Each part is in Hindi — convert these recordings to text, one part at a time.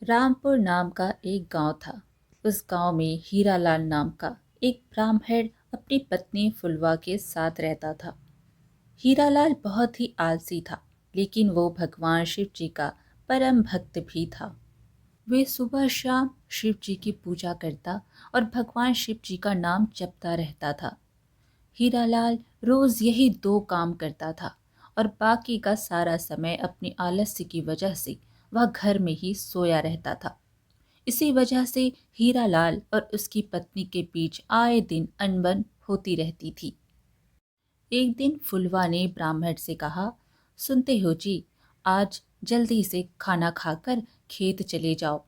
रामपुर नाम का एक गांव था। उस गांव में हीरालाल नाम का एक ब्राह्मण अपनी पत्नी फुलवा के साथ रहता था। हीरालाल बहुत ही आलसी था, लेकिन वो भगवान शिव जी का परम भक्त भी था। वे सुबह शाम शिव जी की पूजा करता और भगवान शिव जी का नाम जपता रहता था। हीरालाल रोज यही दो काम करता था और बाकी का सारा समय अपनी आलस्य की वजह से वह घर में ही सोया रहता था। इसी वजह से हीरालाल और उसकी पत्नी के बीच आए दिन अनबन होती रहती थी। एक दिन फुलवा ने ब्राह्मण से कहा, सुनते हो जी, आज जल्दी से खाना खाकर खेत चले जाओ।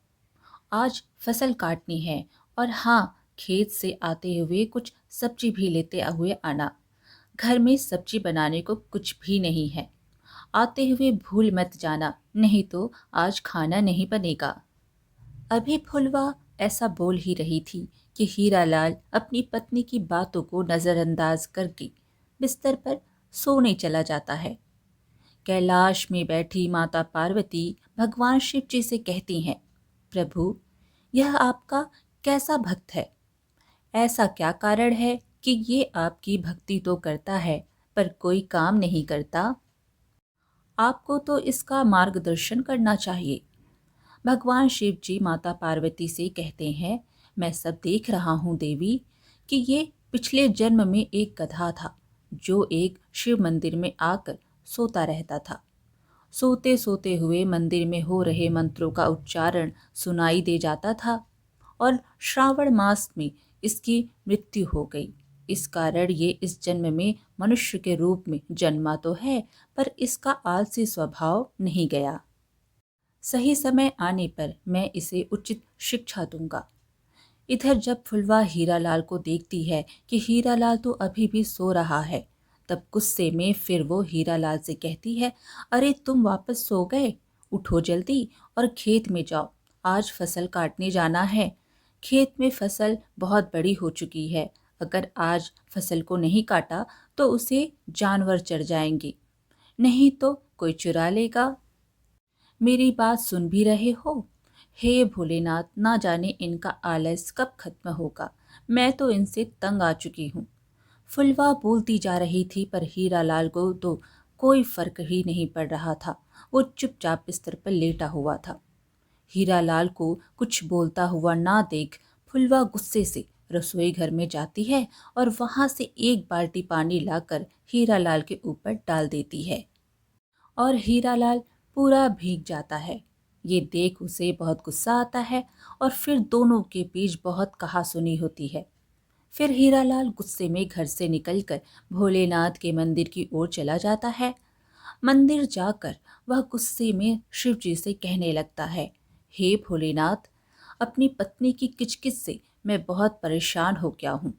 आज फसल काटनी है और हाँ, खेत से आते हुए कुछ सब्जी भी लेते हुए आना। घर में सब्जी बनाने को कुछ भी नहीं है। आते हुए भूल मत जाना, नहीं तो आज खाना नहीं बनेगा। अभी फुलवा ऐसा बोल ही रही थी कि हीरालाल अपनी पत्नी की बातों को नजरअंदाज करके बिस्तर पर सोने चला जाता है। कैलाश में बैठी माता पार्वती भगवान शिव जी से कहती हैं, प्रभु, यह आपका कैसा भक्त है? ऐसा क्या कारण है कि ये आपकी भक्ति तो करता है पर कोई काम नहीं करता? आपको तो इसका मार्गदर्शन करना चाहिए। भगवान शिव जी माता पार्वती से कहते हैं, मैं सब देख रहा हूँ देवी कि ये पिछले जन्म में एक गधा था जो एक शिव मंदिर में आकर सोता रहता था। सोते सोते हुए मंदिर में हो रहे मंत्रों का उच्चारण सुनाई दे जाता था और श्रावण मास में इसकी मृत्यु हो गई। इस कारण ये इस जन्म में मनुष्य के रूप में जन्मा तो है, पर इसका आलसी स्वभाव नहीं गया। सही समय आने पर मैं इसे उचित शिक्षा दूंगा। इधर जब फुलवा हीरालाल को देखती है कि हीरालाल तो अभी भी सो रहा है, तब गुस्से में फिर वो हीरालाल से कहती है, अरे तुम वापस सो गए? उठो जल्दी और खेत में जाओ। आज फसल काटने जाना है। खेत में फसल बहुत बड़ी हो चुकी है। अगर आज फसल को नहीं काटा तो उसे जानवर चर जाएंगे, नहीं तो कोई चुरा लेगा। मेरी बात सुन भी रहे हो? हे भोलेनाथ, ना जाने इनका आलस कब खत्म होगा। मैं तो इनसे तंग आ चुकी हूँ। फुलवा बोलती जा रही थी पर हीरालाल को तो कोई फर्क ही नहीं पड़ रहा था। वो चुपचाप बिस्तर पर लेटा हुआ था। हीरालाल को कुछ बोलता हुआ ना देख फुलवा गुस्से से रसोई घर में जाती है और वहां से एक बाल्टी पानी लाकर हीरालाल के ऊपर डाल देती है और हीरालाल पूरा भीग जाता है। ये देख उसे बहुत गुस्सा आता है और फिर दोनों के बीच बहुत कहासुनी होती है। फिर हीरालाल गुस्से में घर से निकलकर भोलेनाथ के मंदिर की ओर चला जाता है। मंदिर जाकर वह गुस्से में शिव जी से कहने लगता है, हे भोलेनाथ, अपनी पत्नी की किचकिच से मैं बहुत परेशान हो गया हूँ।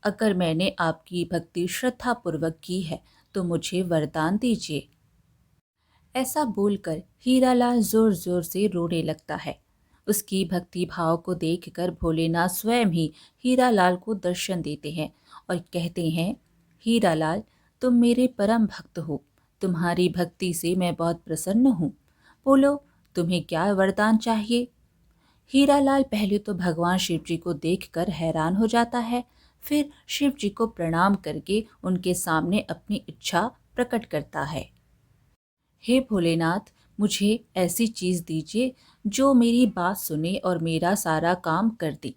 अगर मैंने आपकी भक्ति श्रद्धा पूर्वक की है तो मुझे वरदान दीजिए। ऐसा बोलकर हीरालाल जोर जोर से रोने लगता है। उसकी भक्ति भाव को देखकर भोलेनाथ स्वयं ही हीरालाल को दर्शन देते हैं और कहते हैं, हीरालाल, तुम मेरे परम भक्त हो। तुम्हारी भक्ति से मैं बहुत प्रसन्न हूँ। बोलो, तुम्हें क्या वरदान चाहिए? हीरालाल पहले तो भगवान शिव जी को देखकर हैरान हो जाता है, फिर शिव जी को प्रणाम करके उनके सामने अपनी इच्छा प्रकट करता है। हे भोलेनाथ, मुझे ऐसी चीज दीजिए जो मेरी बात सुने और मेरा सारा काम कर दे।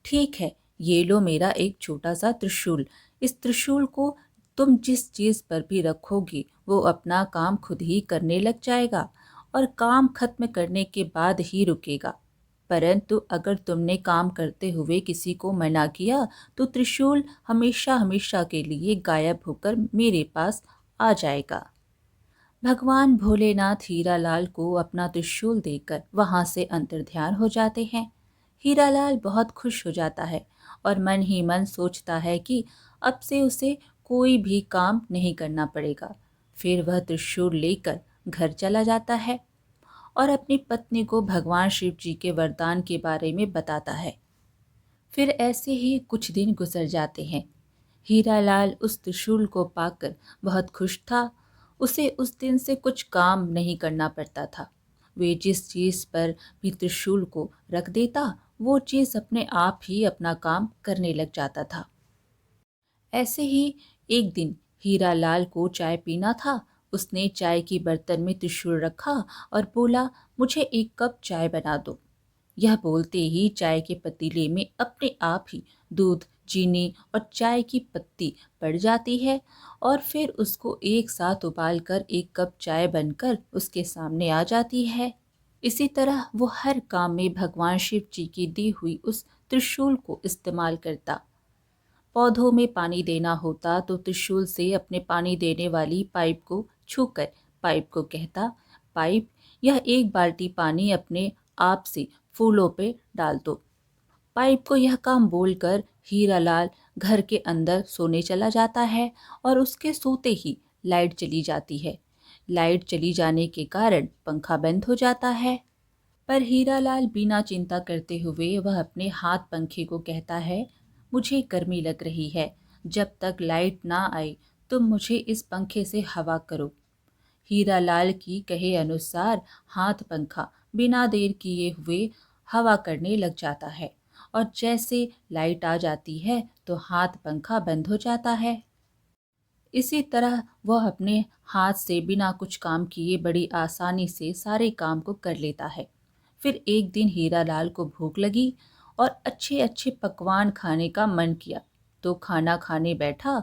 ठीक है, ये लो मेरा एक छोटा सा त्रिशूल। इस त्रिशूल को तुम जिस चीज पर भी रखोगी वो अपना काम खुद ही करने लग जाएगा और काम खत्म करने के बाद ही रुकेगा। परंतु अगर तुमने काम करते हुए किसी को मना किया तो त्रिशूल हमेशा हमेशा के लिए गायब होकर मेरे पास आ जाएगा। भगवान भोलेनाथ हीरालाल को अपना त्रिशूल देकर वहां से अंतर्ध्यान हो जाते हैं। हीरालाल बहुत खुश हो जाता है और मन ही मन सोचता है कि अब से उसे कोई भी काम नहीं करना पड़ेगा। फिर वह त्रिशूल लेकर घर चला जाता है और अपनी पत्नी को भगवान शिव जी के वरदान के बारे में बताता है। फिर ऐसे ही कुछ दिन गुजर जाते हैं। हीरालाल उस त्रिशूल को पाकर बहुत खुश था। उसे उस दिन से कुछ काम नहीं करना पड़ता था। वे जिस चीज़ पर भी त्रिशूल को रख देता, वो चीज़ अपने आप ही अपना काम करने लग जाता था। ऐसे ही एक दिन हीरा लाल को चाय पीना था। उसने चाय की बर्तन में त्रिशूल रखा और बोला, मुझे एक कप चाय बना दो। यह बोलते ही चाय के पतीले में अपने आप ही दूध, चीनी और चाय की पत्ती पड़ जाती है और फिर उसको एक साथ उबाल कर एक कप चाय बनकर उसके सामने आ जाती है। इसी तरह वो हर काम में भगवान शिव जी की दी हुई उस त्रिशूल को इस्तेमाल करता। पौधों में पानी देना होता तो त्रिशूल से अपने पानी देने वाली पाइप को छूकर पाइप को कहता, पाइप, यह एक बाल्टी पानी अपने आप से फूलों पे डाल दो। पाइप को यह काम बोलकर हीरालाल घर के अंदर सोने चला जाता है और उसके सोते ही लाइट चली जाती है। लाइट चली जाने के कारण पंखा बंद हो जाता है। पर हीरालाल बिना चिंता करते हुए वह अपने हाथ पंखे को कहता है, मुझे गर्मी लग रही है, जब तक लाइट ना आए तुम मुझे इस पंखे से हवा करो। हीरालाल की कहे अनुसार हाथ पंखा बिना देर किए हुए हवा करने लग जाता है और जैसे लाइट आ जाती है तो हाथ पंखा बंद हो जाता है। इसी तरह वह अपने हाथ से बिना कुछ काम किए बड़ी आसानी से सारे काम को कर लेता है। फिर एक दिन हीरालाल को भूख लगी और अच्छे अच्छे पकवान खाने का मन किया, तो खाना खाने बैठा।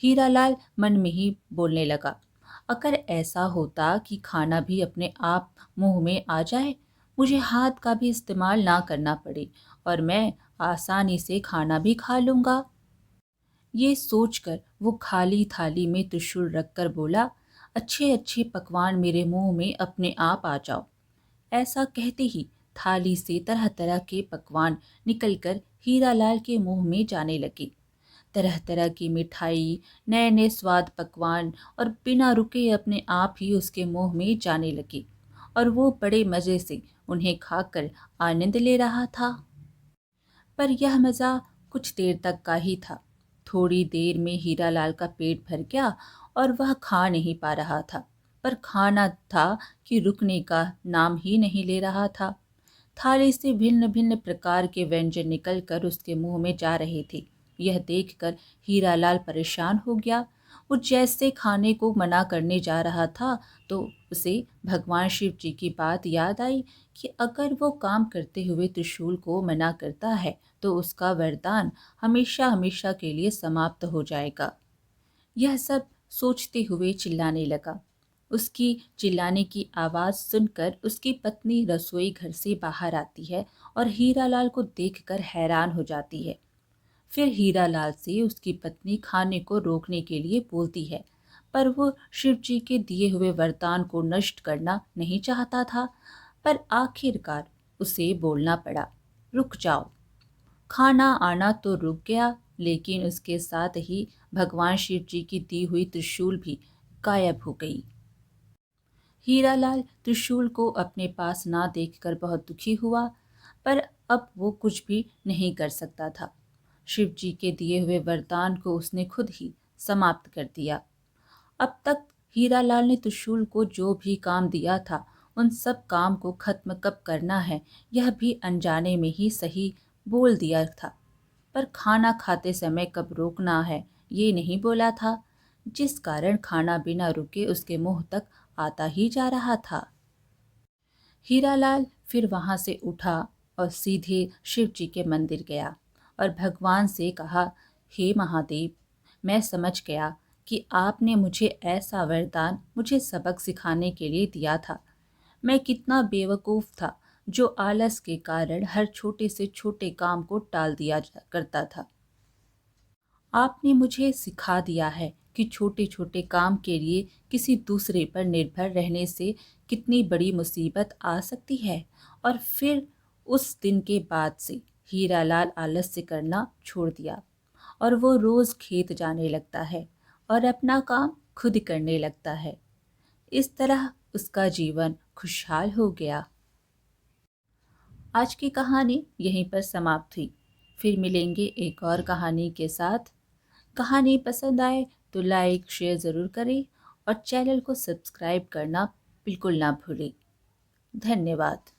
हीरालाल मन में ही बोलने लगा, अगर ऐसा होता कि खाना भी अपने आप मुंह में आ जाए, मुझे हाथ का भी इस्तेमाल ना करना पड़े और मैं आसानी से खाना भी खा लूंगा। ये सोचकर वो खाली थाली में त्रिशूल रखकर बोला, अच्छे अच्छे पकवान मेरे मुंह में अपने आप आ जाओ। ऐसा कहते ही थाली से तरह तरह के पकवान निकलकर हीरालाल के मुंह में जाने लगे। तरह तरह की मिठाई, नए नए स्वाद पकवान और बिना रुके अपने आप ही उसके मुंह में जाने लगे और वो बड़े मज़े से उन्हें खाकर आनंद ले रहा था। पर यह मज़ा कुछ देर तक का ही था। थोड़ी देर में हीरालाल का पेट भर गया और वह खा नहीं पा रहा था। पर खाना था कि रुकने का नाम ही नहीं ले रहा था। थाली से भिन्न भिन्न प्रकार के व्यंजन निकलकर उसके मुंह में जा रहे थे। यह देखकर हीरालाल परेशान हो गया। वो जैसे खाने को मना करने जा रहा था तो उसे भगवान शिव जी की बात याद आई कि अगर वो काम करते हुए त्रिशूल को मना करता है तो उसका वरदान हमेशा हमेशा के लिए समाप्त हो जाएगा। यह सब सोचते हुए चिल्लाने लगा। उसकी चिल्लाने की आवाज़ सुनकर उसकी पत्नी रसोई घर से बाहर आती है और हीरालाल को देखकर हैरान हो जाती है। फिर हीरालाल से उसकी पत्नी खाने को रोकने के लिए बोलती है, पर वो शिव जी के दिए हुए वरदान को नष्ट करना नहीं चाहता था। पर आखिरकार उसे बोलना पड़ा, रुक जाओ। खाना आना तो रुक गया, लेकिन उसके साथ ही भगवान शिव जी की दी हुई त्रिशूल भी गायब हो गई। हीरालाल त्रिशूल को अपने पास ना देखकर बहुत दुखी हुआ, पर अब वो कुछ भी नहीं कर सकता था। शिव जी के दिए हुए वरदान को उसने खुद ही समाप्त कर दिया। अब तक हीरालाल ने त्रिशूल को जो भी काम दिया था, उन सब काम को खत्म कब करना है, यह भी अनजाने में ही सही बोल दिया था। पर खाना खाते समय कब रोकना है, ये नहीं बोला था, जिस कारण खाना बिना रुके उसके मुंह तक आता ही जा रहा था। हीरालाल फिर वहां से उठा और सीधे शिव जी के मंदिर गया और भगवान से कहा, हे महादेव, मैं समझ गया कि आपने मुझे ऐसा वरदान मुझे सबक सिखाने के लिए दिया था। मैं कितना बेवकूफ़ था जो आलस के कारण हर छोटे से छोटे काम को टाल दिया करता था। आपने मुझे सिखा दिया है कि छोटे छोटे काम के लिए किसी दूसरे पर निर्भर रहने से कितनी बड़ी मुसीबत आ सकती है। और फिर उस दिन के बाद से हीरालाल आलस्य करना छोड़ दिया और वो रोज़ खेत जाने लगता है और अपना काम खुद करने लगता है। इस तरह उसका जीवन खुशहाल हो गया। आज की कहानी यहीं पर समाप्त हुई। फिर मिलेंगे एक और कहानी के साथ। कहानी पसंद आए तो लाइक शेयर ज़रूर करें और चैनल को सब्सक्राइब करना बिल्कुल ना भूलें। धन्यवाद।